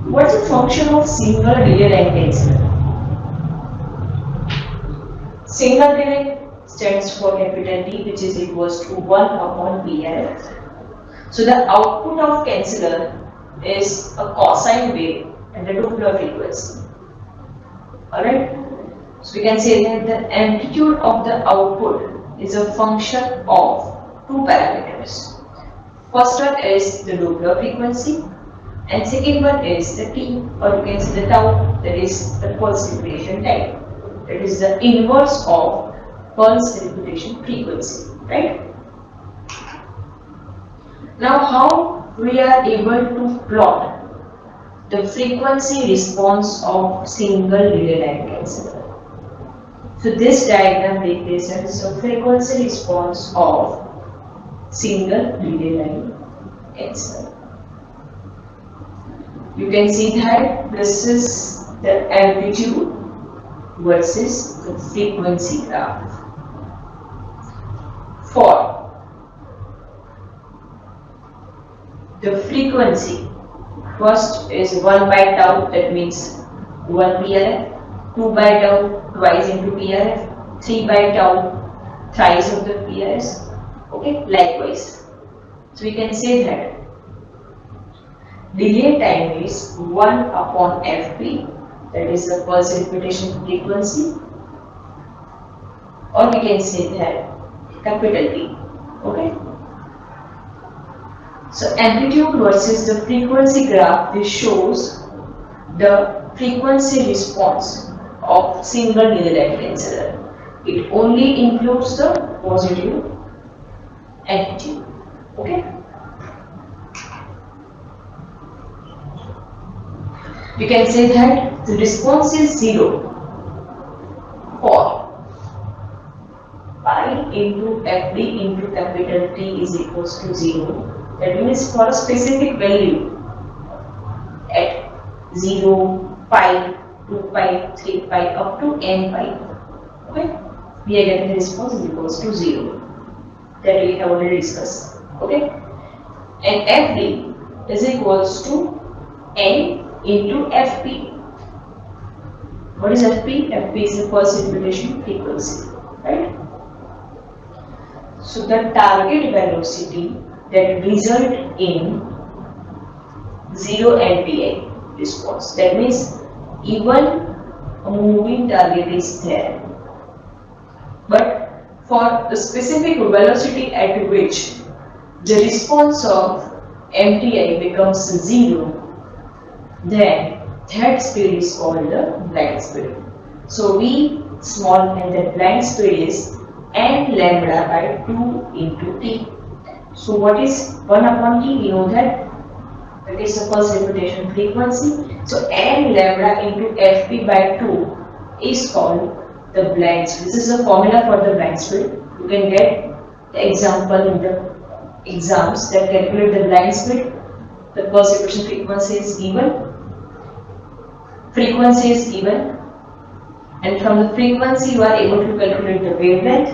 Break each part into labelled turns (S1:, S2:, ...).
S1: What's the function of single delay line canceller? Single delay stands for capital D, which is equals to 1 upon PRF. So the output of canceller is a cosine wave and the Doppler frequency. Alright? So we can say that the amplitude of the output is a function of two parameters. First one is the Doppler frequency and second one is the T, or you can say the tau, that is the pulse repetition time. That is the inverse of pulse repetition frequency, right? Now how we are able to plot the frequency response of single delay line canceller? So this diagram represents the frequency response of single delay line canceller. You can see that this is the amplitude versus the frequency graph. For the frequency, first is 1 by tau, that means 1 PRF, 2 by tau, twice into PRF, 3 by tau, thrice of the PRS. Okay, likewise. So we can say that delay time is 1 upon Fp, that is the pulse repetition frequency, or we can say that capital T. Okay. So amplitude versus the frequency graph, this shows the frequency response of single delay line canceller. It only includes the positive amplitude. Okay. We can say that the response is 0 for pi into Fd into capital T is equals to 0. That means for a specific value at 0, pi, 2 pi, 3 pi up to n pi. Okay? We are getting the response is equals to 0. That we have already discussed. Okay? And Fd is equals to n into Fp. What is Fp? Fp is the pulse repetition frequency, right? So the target velocity that result in 0 LPI response. That means even a moving target is there, but for the specific velocity at which the response of MTI becomes 0, then that speed is called the blind speed. So V small and the blind speed is n lambda by 2 into t. So what is 1 upon t? We know that is the pulse repetition frequency. So n lambda into Fp by 2 is called the blind speed. This is the formula for the blind speed. You can get the example in the exams that calculate the blind speed. The pulse repetition frequency is given. Frequency is given, and from the frequency you are able to calculate the wavelength,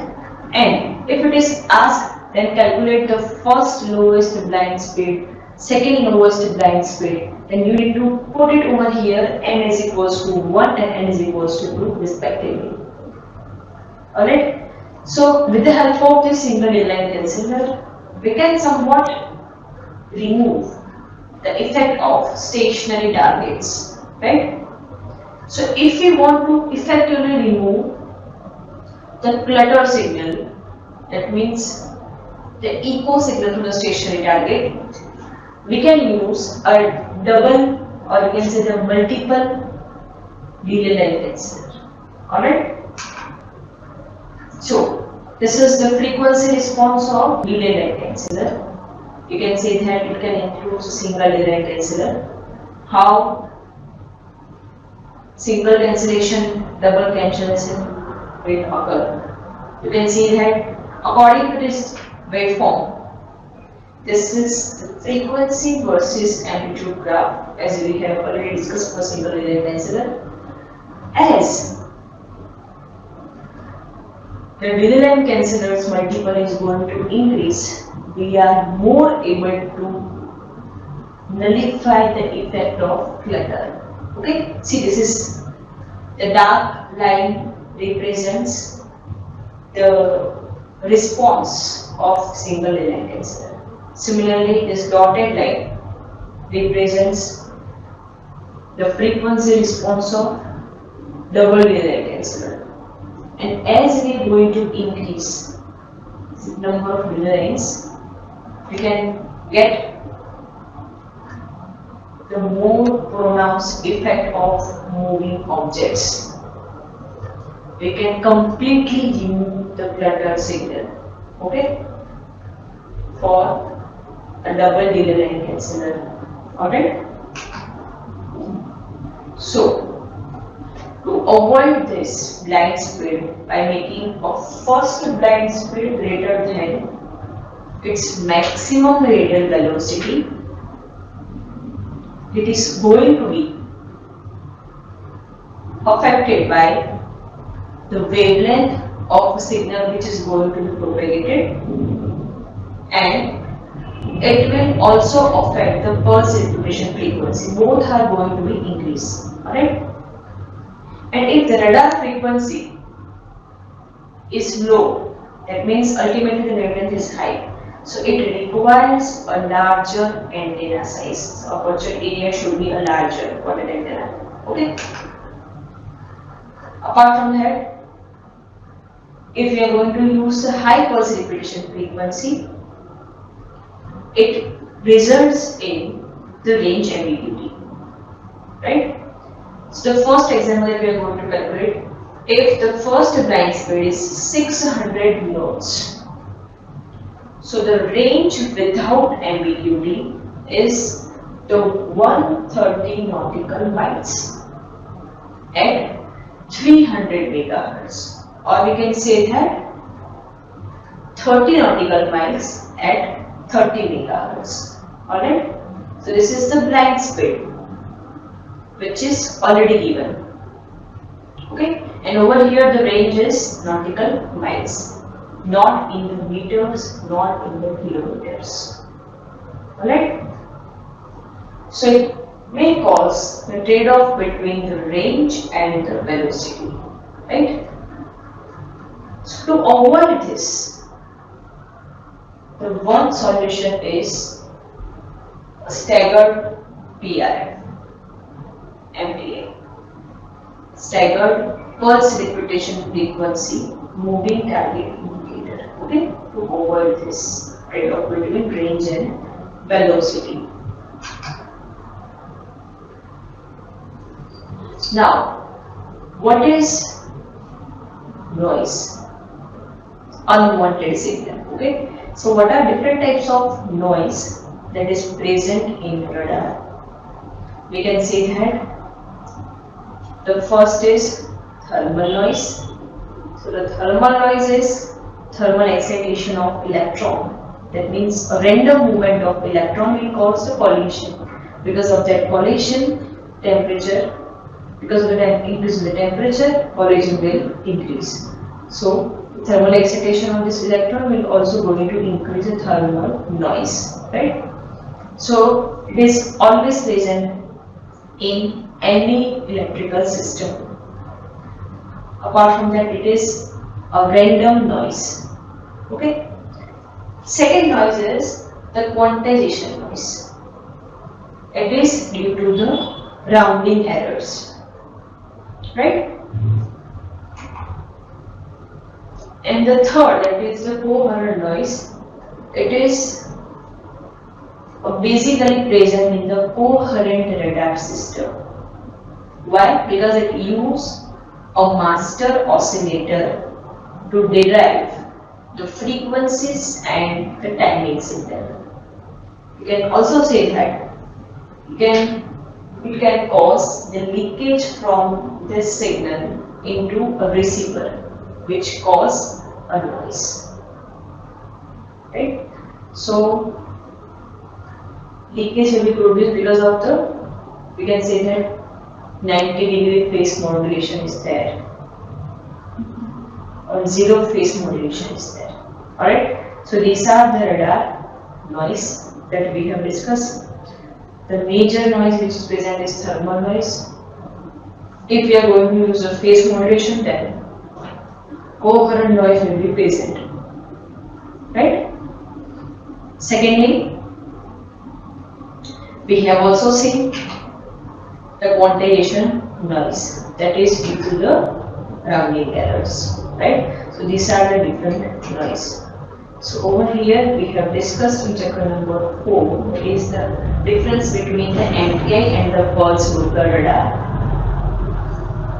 S1: and if it is asked, then calculate the first lowest blind speed, second lowest blind speed, then you need to put it over here, n is equals to 1 and n is equals to 2 respectively. Alright, so with the help of this single delay line canceller, we can somewhat remove the effect of stationary targets, right? So if we want to effectively remove the clutter signal, that means the echo signal to the stationary target, we can use a double, or you can say the multiple delay line canceller. Alright? So this is the frequency response of delay line canceller. You can say that it can include single delay line canceller. How single cancellation, double cancellation will occur. You can see that according to this waveform, this is the frequency versus amplitude graph, as we have already discussed for single delay canceller. As the delay line canceller's multiple is going to increase, we are more able to nullify the effect of clutter. Okay, see, this is the dark line represents the response of single design tensor. Similarly, this dotted line represents the frequency response of double design tensor. And as we are going to increase the number of designs, we can get the more pronounced effect of moving objects. We can completely remove the clutter signal, okay, for a double delayed tensor. Alright? So, to avoid this blind speed by making a first blind speed greater than its maximum radial velocity, it is going to be affected by the wavelength of a signal which is going to be propagated, and it will also affect the pulse repetition frequency. Both are going to be increased. Alright? And if the radar frequency is low, that means ultimately the wavelength is high. So it requires a larger antenna size. So aperture area should be a larger for the antenna. Okay. Apart from that, if we are going to use the high pulse repetition frequency, it results in the range ambiguity. Right? So the first example that we are going to calculate, if the first blind speed is 600 knots, so the range without ambiguity is the 130 nautical miles at 300 megahertz, or we can say that 30 nautical miles at 30 megahertz. Alright? So this is the blind speed, which is already given. Okay? And over here the range is nautical miles. Not in the meters, not in the kilometers. Alright? So it may cause the trade-off between the range and the velocity. Right? So to avoid this, the one solution is a staggered PRF, MPA. Staggered pulse repetition frequency moving target indicator, okay, to avoid this trade-off between range and velocity. Now, what is noise? Unwanted signal, okay. So what are different types of noise that is present in radar? We can say that the first is thermal noise. So the thermal noise is thermal excitation of electron. That means a random movement of electron will cause the collision. Because of that collision, temperature, because of the increase in the temperature, collision will increase. So thermal excitation of this electron will also going to increase the thermal noise, right? So it is always present in any electrical system. Apart from that, it is a random noise. Okay. Second noise is the quantization noise. It is due to the rounding errors, right? And the third, that is the coherent noise. It is basically present in the coherent radar system. Why? Because it uses a master oscillator to derive the frequencies and the timing signal. You can also say that it can cause the leakage from this signal into a receiver, which cause a noise. Right? So leakage will be produced because of the, we can say that 90-degree phase modulation is there, or zero phase modulation is there. Alright, so these are the radar noise that we have discussed. The major noise which is present is thermal noise. If we are going to use a phase moderation, then co-current noise will be present, right? Secondly, we have also seen the quantization noise, that is due to the rounding errors, right? So these are the different noise. So over here we have discussed in chapter number 4, that is the difference between the MTI and the pulse Doppler radar.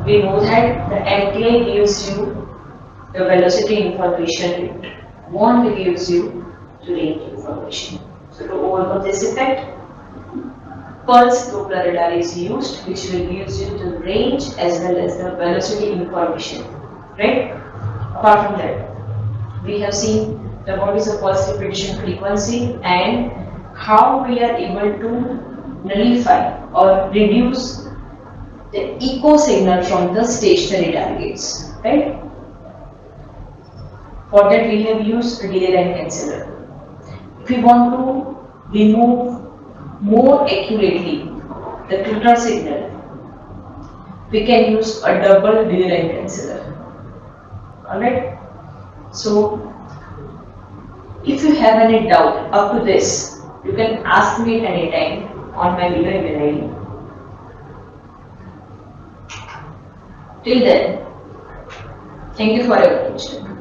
S1: We know that the MTI gives you the velocity information, it won't gives you the range information. So to overcome this effect, pulse Doppler radar is used, which will give you the range as well as the velocity information, right? Apart from that, we have seen the what is the pulse repetition frequency and how we are able to nullify or reduce the echo signal from the stationary targets, right? For that we have used a delay line canceller. If we want to remove more accurately the filter signal, we can use a double delay line canceller. Alright? So, if you have any doubt up to this, you can ask me at any time on my below email ID. Till then, thank you for your attention.